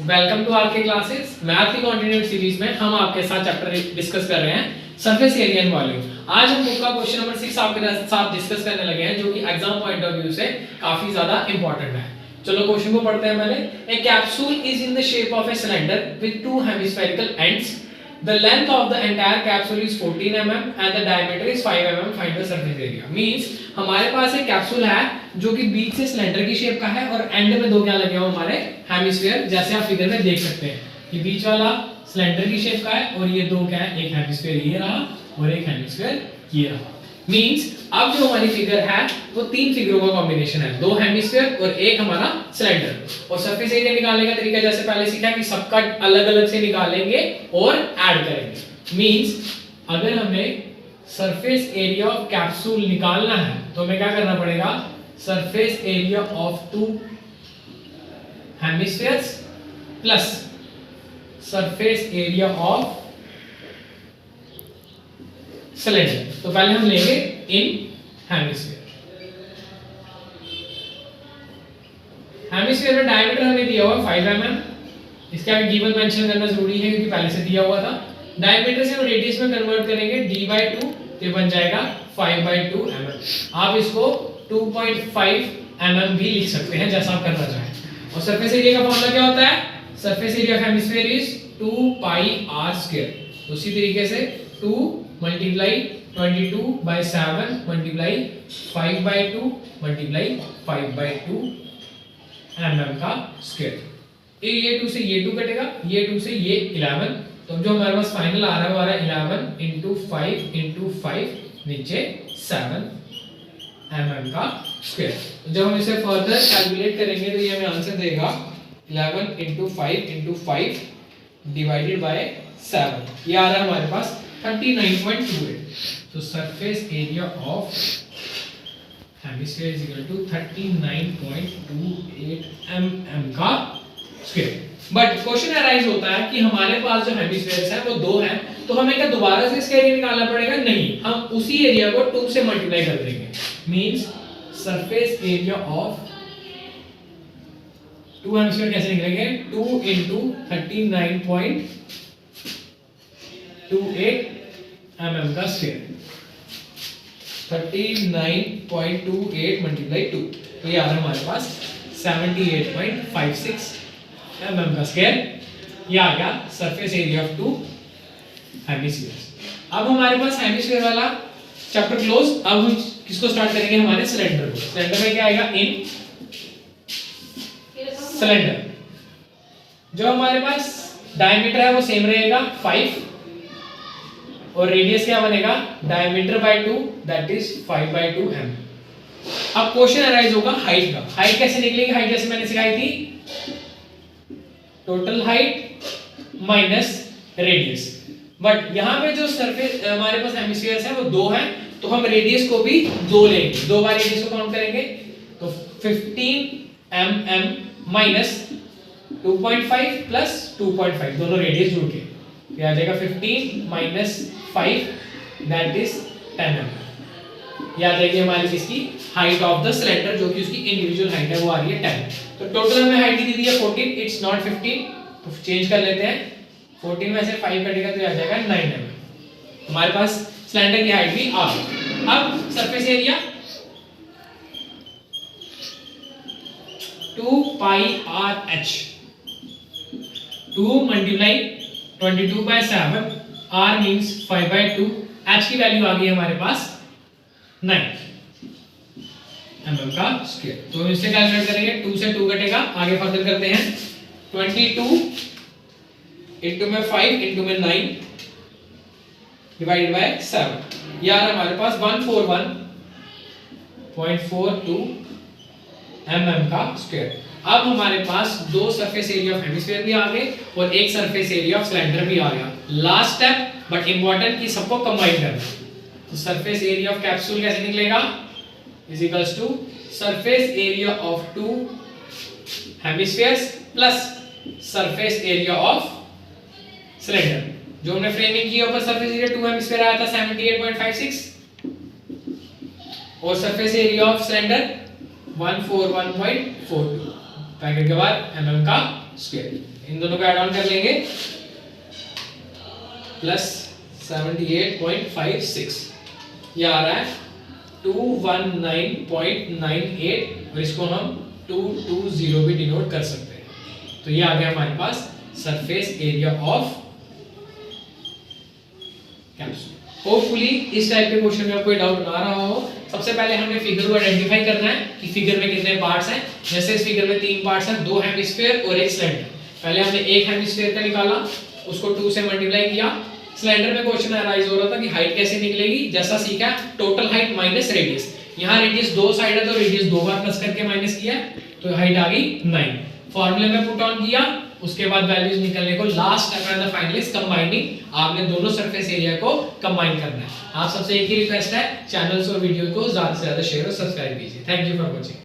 Welcome to are के classes. Math की continued series में हम आपके साथ चैप्टर डिस्कस कर रहे हैं सरफेस एरिया एंड वॉल्यूम। आज हम बुक का क्वेश्चन नंबर 6 आपके साथ डिस्कस करने लगे हैं, जो कि एग्जाम पॉइंट ऑफ व्यू से काफी ज्यादा इंपॉर्टेंट है। चलो क्वेश्चन को पढ़ते हैं पहले। A capsule is in the shape of a cylinder with two hemispherical ends. The length of the entire capsule is 14 mm and the diameter is 5 mm. Find the surface area. Means हमारे पास एक capsule है जो कि बीच से cylinder की shape का है और एंड में दो क्या लगे हुए हमारे हेमिस्फीयर, जैसे आप फिगर में देख सकते हैं। ये बीच वाला सिलेंडर की शेप का है और ये दो क्या है, एक हेमिस्फीयर ये रहा और एक हेमिस्फीयर ये रहा। मींस अब जो हमारी फिगर है वो तीन फिगरों का कॉम्बिनेशन है, दो हेमिस्फीयर और एक हमारा सिलेंडर। और सरफेस एरिया निकालने का तरीका जैसे पहले सीखा कि सबका अलग अलग से निकालेंगे और ऐड करेंगे। मींस अगर हमें सरफेस एरिया ऑफ कैप्सूल निकालना है तो हमें क्या करना पड़ेगा, surface area of two hemispheres plus surface area of cylinder. तो पहले हम लेंगे इन हेमिस्फीयर। हेमिस्फीयर में डायमीटर हमें दिया हुआ 5 mm। इसका भी गिवन मेंशन करना जरूरी है क्योंकि पहले से दिया हुआ था। डायमीटर से हम रेडियस में कन्वर्ट करेंगे d/2, तो बन जाएगा 5/2 mm। आप इसको 2.5 mm भी लिख सकते हैं जैसा आप करना चाहें। और सरफेस एरिया का फॉर्मूला क्या होता है, surface area of hemisphere is 2πr²। उसी तरीके से 2 मल्टीप्लाई 22/7 मल्टीप्लाई 5/2 मल्टीप्लाई 5/2 mm का स्क्वायर। ये 2 से ये 2 कटेगा, ये 2 से ये 11। तो जो हमारे पास फाइनल आ रहा है वो आ रहा है 11 × 5 × 5 नीचे 7 mm का स्क्वायर। तो जब हम इसे फर्दर कैलकुलेट करेंगे तो ये हमें आंसर देगा 11 × 5 × 5 डिवाइडेड बाय 7। ये आ रहा है हमारे पास 39.28। तो surface area of hemisphere is equal to 39.28 mm का स्क्वायर। बट क्वेश्चन अराइज होता है कि हमारे पास जो हेमिस्फीयर्स हैं वो दो हैं, तो हमें क्या दोबारा से इसका एरिया निकालना पड़ेगा? नहीं, हम उसी एरिया को 2 से मल्टीप्लाई कर देंगे। Means surface area of two hemisphere कैसे निकलेंगे, 2 × 39.28 mm का स्क्वायर। 39.28 मल्टीप्लाई 2, तो ये आ रहा है हमारे पास 78.56 mm का स्क्वायर। ये आ गया surface area of two hemispheres. अब हमारे पास हेमिस्फीयर वाला चैप्टर क्लोज। अब हम किसको स्टार्ट करेंगे, हमारे सिलेंडर को। सिलेंडर में क्या आएगा, इन सिलेंडर। जो हमारे पास डायमीटर है वो सेम रहेगा 5 और रेडियस क्या बनेगा, diameter by 2 that is 5/2 mm। अब क्वेश्चन अराइज होगा हाइट का। हाइट कैसे निकलेगी, हाइट जैसे मैंने सिखाई थी, total height minus radius. But यहां पे जो सरफेस हमारे पास हेमिस्फीयर्स है वो दो हैं, तो हम रेडियस को भी 2 लेंगे, 2 बार रेडियस को काउंट करेंगे। तो 15 mm माइनस 2.5 प्लस 2.5 दोनों रेडियस जुड़ के ये आ जाएगा 15 माइनस 5 दैट इज 10 mm। ये आ जाएगी हमारी इसकी हाइट ऑफ द सिलेंडर, जो कि उसकी इंडिविजुअल हाइट है वो आ रही है 10। तो टोटल हमें हाइट दी है 14, इट्स नॉट 15। तो चेंज कर लेते हैं, 14 में से 5 कटेगा तो ये आ जाएगा 9 mm। हमारे पास सिलेंडर की हाइट भी आ गई। अब surface area 2πrh, 2 multiply 22/7, r means 5/2, h की वैल्यू आ गई हमारे पास 9 mm का स्क्वायर। तो हम इससे कैलकुलेट करेंगे, 2 से 2 कटेगा, आगे फर्दर करते हैं। 22 इनटू में 5 इनटू में 9 डिवाइडेड बाय 7। यार हमारे पास 141.42 mm का स्क्वायर। अब हमारे पास दो सरफेस एरिया ऑफ हेमिस्फीयर भी आ गए और एक सरफेस एरिया ऑफ सिलेंडर भी आ गया। लास्ट स्टेप बट इंपॉर्टेंट कि सबको कंबाइन करना। तो सरफेस एरिया ऑफ कैप्सूल कैसे निकलेगा, is equals to surface area of two hemispheres plus surface area of cylinder. जो हमने फ्रेमिंग की ऊपर सरफेस एरिया टू हेमिस्फीयर आया था 78.56 और surface area of cylinder 141.42। Bracket के बाद mm का स्क्वायर। इन दोनों को ऐड ऑन कर लेंगे प्लस 78.56, ये आ रहा है 219.98 और इसको हम 220 भी डिनोट कर सकते हैं। तो ये आ गया हमारे पास surface area of capsule. Hopefully इस टाइप के क्वेश्चन में कोई डाउट ना रहा हो। सबसे पहले हमें फिगर को आइडेंटिफाई करना है कि फिगर में कितने पार्ट्स हैं। जैसे इस फिगर में 3 पार्ट्स हैं, 2 हेमिस्फीयर और 1 सिलेंडर। पहले हमने एक हेमिस्फीयर का निकाला, उसको 2 से मल्टीप्लाई किया। सिलेंडर में क्वेश्चन अराइज हो रहा था कि हाइट कैसे निकलेगी, जैसा सीखा टोटल हाइट माइनस रेडियस। यहाँ रेडियस 2 साइड है तो रेडियस 2 बार प्लस करके माइनस किया तो हाइट आ गई 9। फॉर्मूले में पुट ऑन किया, उसके बाद वैल्यूज निकलने को last step and the final is combining. आपने दोनों सरफेस एरिया को कंबाइन करना है। आप सबसे एक ही रिक्वेस्ट है, चैनल्स और वीडियो को ज्यादा से ज्यादा शेयर और सब्सक्राइब कीजिए। Thank you for watching.